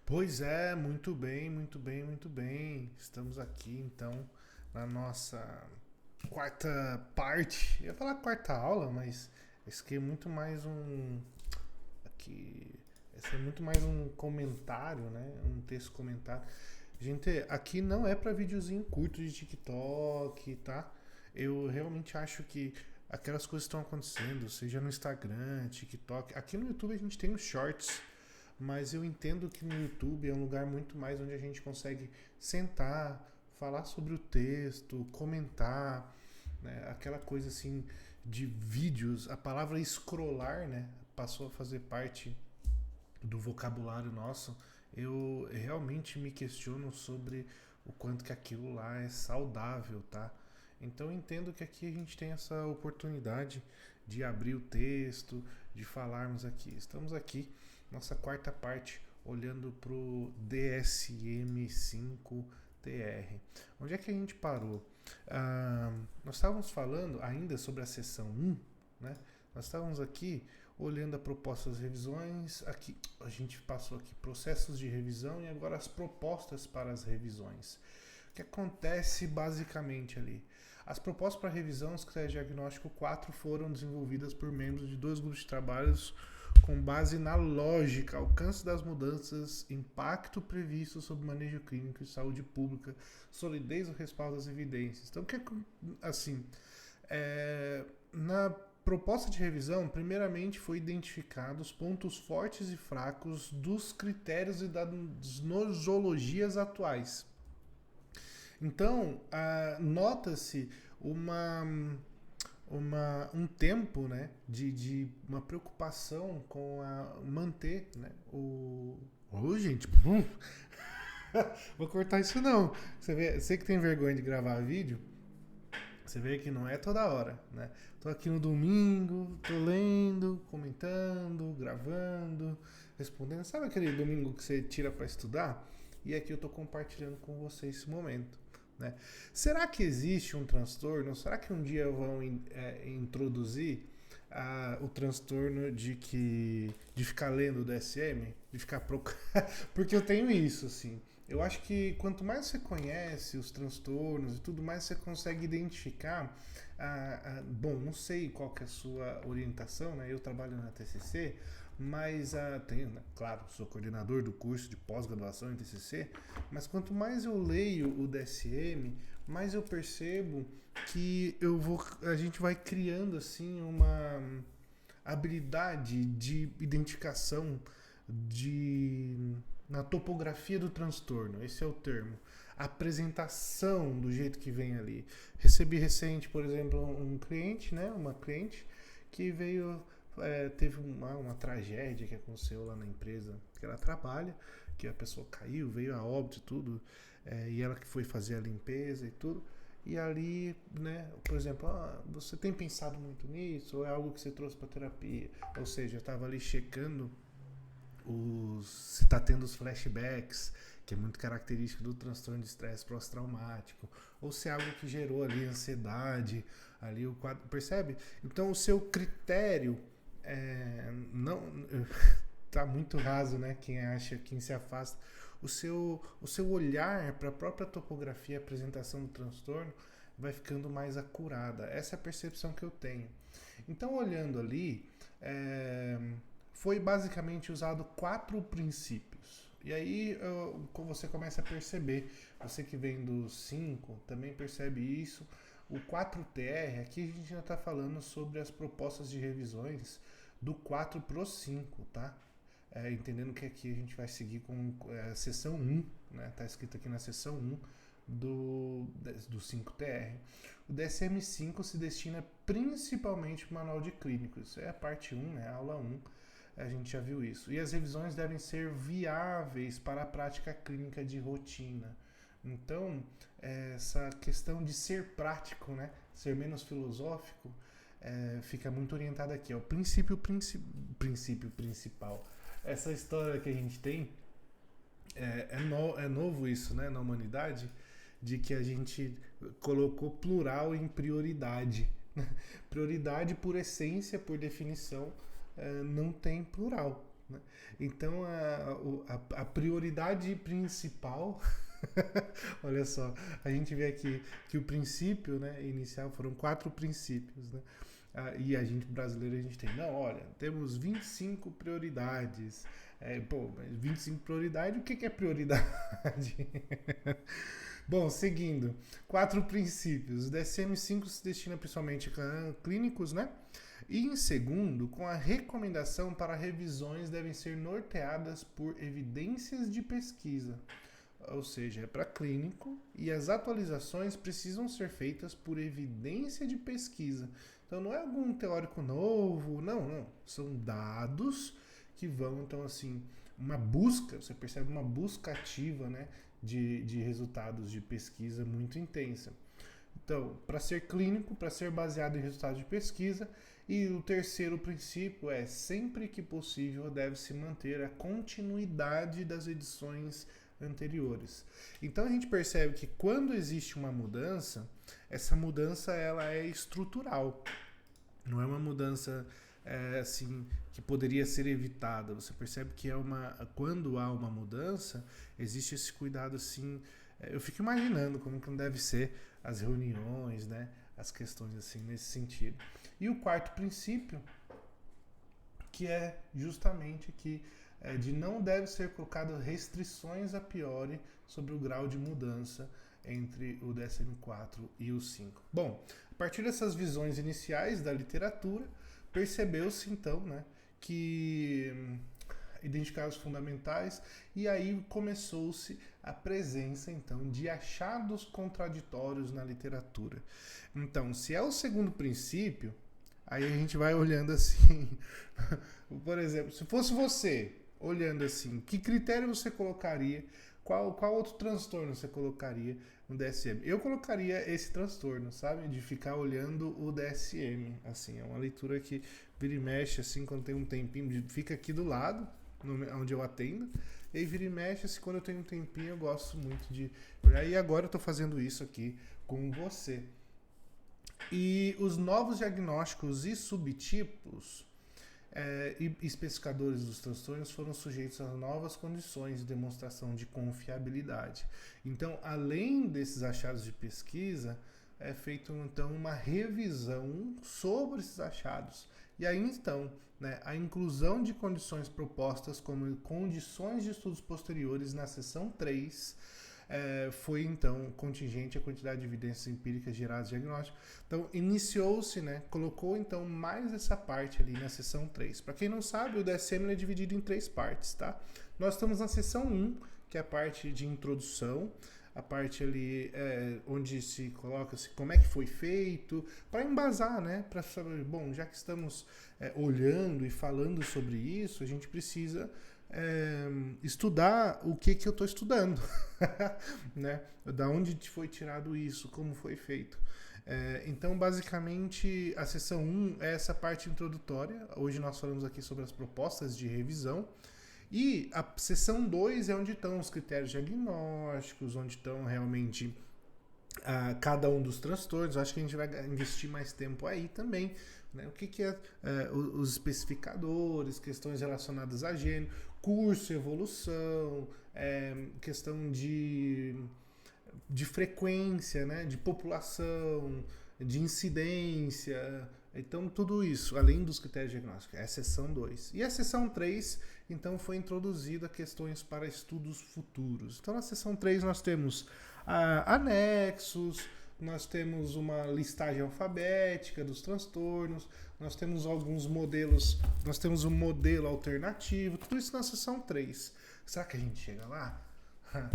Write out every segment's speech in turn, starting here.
Pois é, muito bem, muito bem, muito bem. Estamos aqui então na nossa quarta parte. Eu ia falar quarta aula, mas esse aqui é muito mais um. Aqui, esse é muito mais um comentário, né? Um texto comentário. Gente, aqui não é para videozinho curto de TikTok, tá? Eu realmente acho que aquelas coisas que estão acontecendo, seja no Instagram, TikTok. Aqui no YouTube a gente tem os shorts. Mas eu entendo que no YouTube é um lugar muito mais onde a gente consegue sentar, falar sobre o texto, comentar, né? Aquela coisa assim de vídeos. A palavra scrollar, né? Passou a fazer parte do vocabulário nosso. Eu realmente me questiono sobre o quanto que aquilo lá é saudável, tá? Então eu entendo que aqui a gente tem essa oportunidade de abrir o texto, de falarmos aqui. Estamos aqui, nossa quarta parte, olhando para o DSM-5-TR. Onde é que a gente parou? Nós estávamos falando ainda sobre a seção 1, né? Nós estávamos aqui olhando a propostas de revisões, aqui a gente passou aqui processos de revisão e agora as propostas para as revisões. O que acontece basicamente ali? As propostas para revisão dos critérios de diagnóstico 4 foram desenvolvidas por membros de dois grupos de trabalhos com base na lógica, alcance das mudanças, impacto previsto sobre manejo clínico e saúde pública, solidez do respaldo das evidências. Então, o que é assim? Na proposta de revisão, primeiramente foi identificado os pontos fortes e fracos dos critérios e das nosologias atuais. Então, nota-se uma, um tempo, né, de uma preocupação com manter, né, gente, vou cortar isso não. Você que tem vergonha de gravar vídeo, você vê que não é toda hora, né? Tô aqui no domingo, tô lendo, comentando, gravando, respondendo. Sabe aquele domingo que você tira para estudar? E aqui eu tô compartilhando com você esse momento, né? Será que existe um transtorno? Será que um dia vão introduzir o transtorno de ficar lendo o DSM, de ficar porque eu tenho isso, assim. Eu acho que quanto mais você conhece os transtornos e tudo mais, você consegue identificar. Bom, não sei qual que é a sua orientação, né? Eu trabalho na TCC, mas tenho, né, claro, sou coordenador do curso de pós-graduação em TCC, mas quanto mais eu leio o DSM, mais eu percebo que a gente vai criando assim uma habilidade de identificação de na topografia do transtorno, esse é o termo. A apresentação do jeito que vem ali. Recebi recente, por exemplo, um cliente, né, uma cliente que veio, teve uma tragédia que aconteceu lá na empresa que ela trabalha, que a pessoa caiu, veio a óbito e tudo, e ela que foi fazer a limpeza e tudo. E ali, né, por exemplo, você tem pensado muito nisso? Ou é algo que você trouxe para terapia? Ou seja, eu estava ali checando se está tendo os flashbacks, que é muito característico do transtorno de estresse pós-traumático, ou se é algo que gerou ali ansiedade, ali o quadro, percebe? Então o seu critério não tá muito raso, né? Quem acha, quem se afasta, o seu olhar para a própria topografia e apresentação do transtorno vai ficando mais acurada. Essa é a percepção que eu tenho. Então, olhando ali, foi basicamente usado 4 princípios. E aí você começa a perceber, você que vem do 5 também percebe isso. O 4TR, aqui a gente já está falando sobre as propostas de revisões do 4 para o 5, tá? Entendendo que aqui a gente vai seguir com a seção 1, né? Tá escrito aqui na seção 1 do 5TR. O DSM-5 se destina principalmente para o manual de clínicos. Isso é a parte 1, né? A aula 1. A gente já viu isso. E as revisões devem ser viáveis para a prática clínica de rotina. Então, essa questão de ser prático, né? Ser menos filosófico, fica muito orientada aqui. O princípio principal. Essa história que a gente tem, é novo isso, né, na humanidade, de que a gente colocou plural em prioridade. Prioridade, por essência, por definição, não tem plural. né? Então, a prioridade principal, olha só, a gente vê aqui que o princípio, né, inicial foram 4 princípios, né? E a gente brasileiro, a gente tem, não, olha, temos 25 prioridades. Mas 25 prioridades, o que é prioridade? Bom, seguindo, 4 princípios. O DSM-5 se destina principalmente a clínicos, né? E em segundo, com a recomendação para revisões devem ser norteadas por evidências de pesquisa. Ou seja, é para clínico e as atualizações precisam ser feitas por evidência de pesquisa. Então não é algum teórico novo, não. São dados que vão, então assim, uma busca, você percebe uma busca ativa, né, de resultados de pesquisa muito intensa. Então, para ser clínico, para ser baseado em resultados de pesquisa. E o terceiro princípio é, sempre que possível, deve-se manter a continuidade das edições anteriores. Então a gente percebe que quando existe uma mudança, essa mudança ela é estrutural. Não é uma mudança assim que poderia ser evitada. Você percebe que quando há uma mudança, existe esse cuidado assim. Eu fico imaginando como que não deve ser as reuniões, né? As questões assim nesse sentido. E o quarto princípio, que é justamente que de não deve ser colocado restrições a priori sobre o grau de mudança entre o DSM-4 e o 5. Bom, a partir dessas visões iniciais da literatura, percebeu-se então, né, que identificar os fundamentais, e aí começou-se a presença então de achados contraditórios na literatura. Então, se é o segundo princípio, aí a gente vai olhando assim, por exemplo, se fosse você olhando assim, que critério você colocaria? Qual outro transtorno você colocaria no DSM? Eu colocaria esse transtorno, sabe? De ficar olhando o DSM. Assim, é uma leitura que vira e mexe, assim, quando tem um tempinho, fica aqui do lado, onde eu atendo. E aí vira e mexe, assim, quando eu tenho um tempinho, eu gosto muito de... E agora eu estou fazendo isso aqui com você. E os novos diagnósticos e subtipos e especificadores dos transtornos foram sujeitos a novas condições de demonstração de confiabilidade. Então, além desses achados de pesquisa, é feita então uma revisão sobre esses achados. E aí então, né, a inclusão de condições propostas como condições de estudos posteriores na seção 3 foi então contingente à quantidade de evidências empíricas geradas no diagnóstico. Então iniciou-se, né, colocou então mais essa parte ali na seção 3. Para quem não sabe, o DSM é dividido em 3 partes, tá? Nós estamos na seção 1, que é a parte de introdução, a parte ali onde se coloca-se como é que foi feito, para embasar, né, para saber, bom, já que estamos olhando e falando sobre isso, a gente precisa estudar o que eu estou estudando, né? Da onde foi tirado isso, como foi feito. Então, basicamente, a seção 1 é essa parte introdutória. Hoje nós falamos aqui sobre as propostas de revisão. E a seção 2 é onde estão os critérios diagnósticos, onde estão realmente cada um dos transtornos. Acho que a gente vai investir mais tempo aí também. Né? O que é os especificadores, questões relacionadas a gênero, curso, evolução, questão de frequência, né? De população, de incidência. Então, tudo isso, além dos critérios diagnósticos, é a seção 2. E a seção 3, então, foi introduzida questões para estudos futuros. Então, na seção 3, nós temos anexos, nós temos uma listagem alfabética dos transtornos, nós temos alguns modelos, nós temos um modelo alternativo, tudo isso na seção 3. Será que a gente chega lá?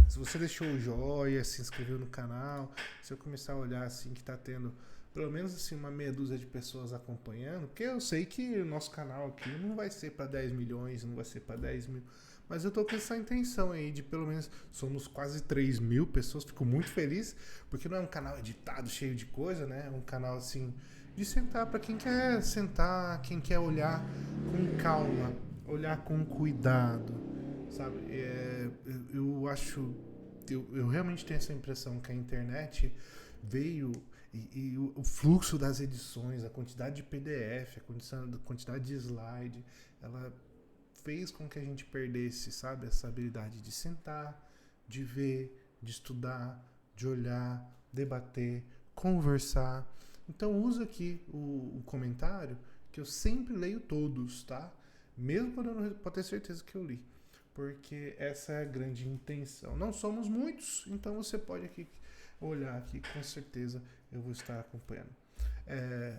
Se você deixou o joia, se inscreveu no canal, se eu começar a olhar assim que está tendo pelo menos assim uma meia dúzia de pessoas acompanhando, porque eu sei que o nosso canal aqui não vai ser para 10 milhões, não vai ser para 10 mil, mas eu tô com essa intenção aí de pelo menos, somos quase 3 mil pessoas, fico muito feliz, porque não é um canal editado, cheio de coisa, né? É um canal assim, de sentar para quem quer sentar, quem quer olhar com calma, olhar com cuidado, sabe? Eu acho, eu realmente tenho essa impressão que a internet veio e o fluxo das edições, a quantidade de PDF, a quantidade de slide, ela fez com que a gente perdesse, sabe, essa habilidade de sentar, de ver, de estudar, de olhar, debater, conversar. Então usa aqui o comentário, que eu sempre leio todos, tá? Mesmo quando eu não pode ter certeza que eu li. Porque essa é a grande intenção. Não somos muitos, então você pode aqui olhar aqui, com certeza eu vou estar acompanhando.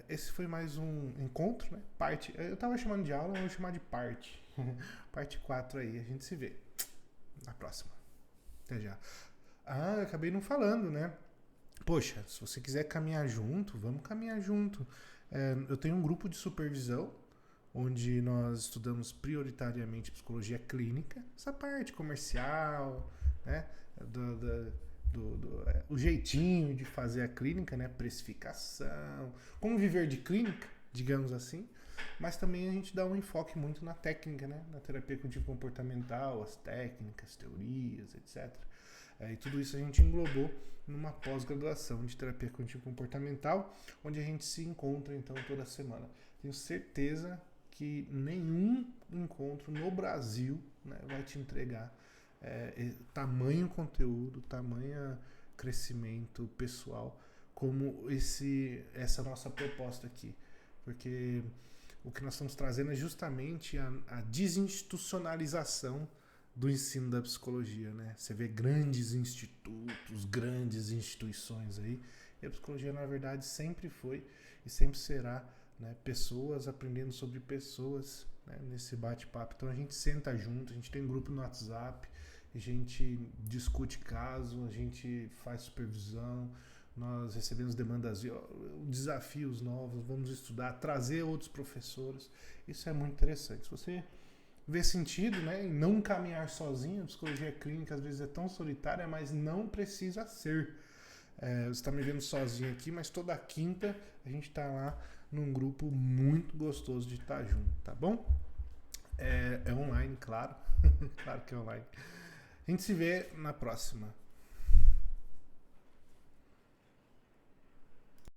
Esse foi mais um encontro, né? Parte, eu tava chamando de aula, eu vou chamar de parte. Parte 4 aí, a gente se vê na próxima. Até já. Eu acabei não falando, né? Poxa, se você quiser caminhar junto, vamos caminhar junto. Eu tenho um grupo de supervisão, onde nós estudamos prioritariamente psicologia clínica, essa parte comercial, né? O jeitinho de fazer a clínica, né? Precificação, como viver de clínica, digamos assim. Mas também a gente dá um enfoque muito na técnica, né? Na terapia cognitivo-comportamental, as técnicas, teorias, etc. E tudo isso a gente englobou numa pós-graduação de terapia cognitivo-comportamental, onde a gente se encontra, então, toda semana. Tenho certeza que nenhum encontro no Brasil, né, vai te entregar tamanho conteúdo, tamanho crescimento pessoal, como essa nossa proposta aqui. Porque o que nós estamos trazendo é justamente a desinstitucionalização do ensino da psicologia, né? Você vê grandes institutos, grandes instituições aí, e a psicologia, na verdade, sempre foi e sempre será, né, pessoas aprendendo sobre pessoas, né, nesse bate-papo. Então a gente senta junto, a gente tem um grupo no WhatsApp, a gente discute caso, a gente faz supervisão, nós recebemos demandas, desafios novos, vamos estudar, trazer outros professores. Isso é muito interessante. Se você vê sentido, né, em não caminhar sozinho, a psicologia clínica às vezes é tão solitária, mas não precisa ser. Você está me vendo sozinho aqui, mas toda quinta a gente está lá num grupo muito gostoso de estar junto, tá bom? É online, claro. Claro que é online. A gente se vê na próxima.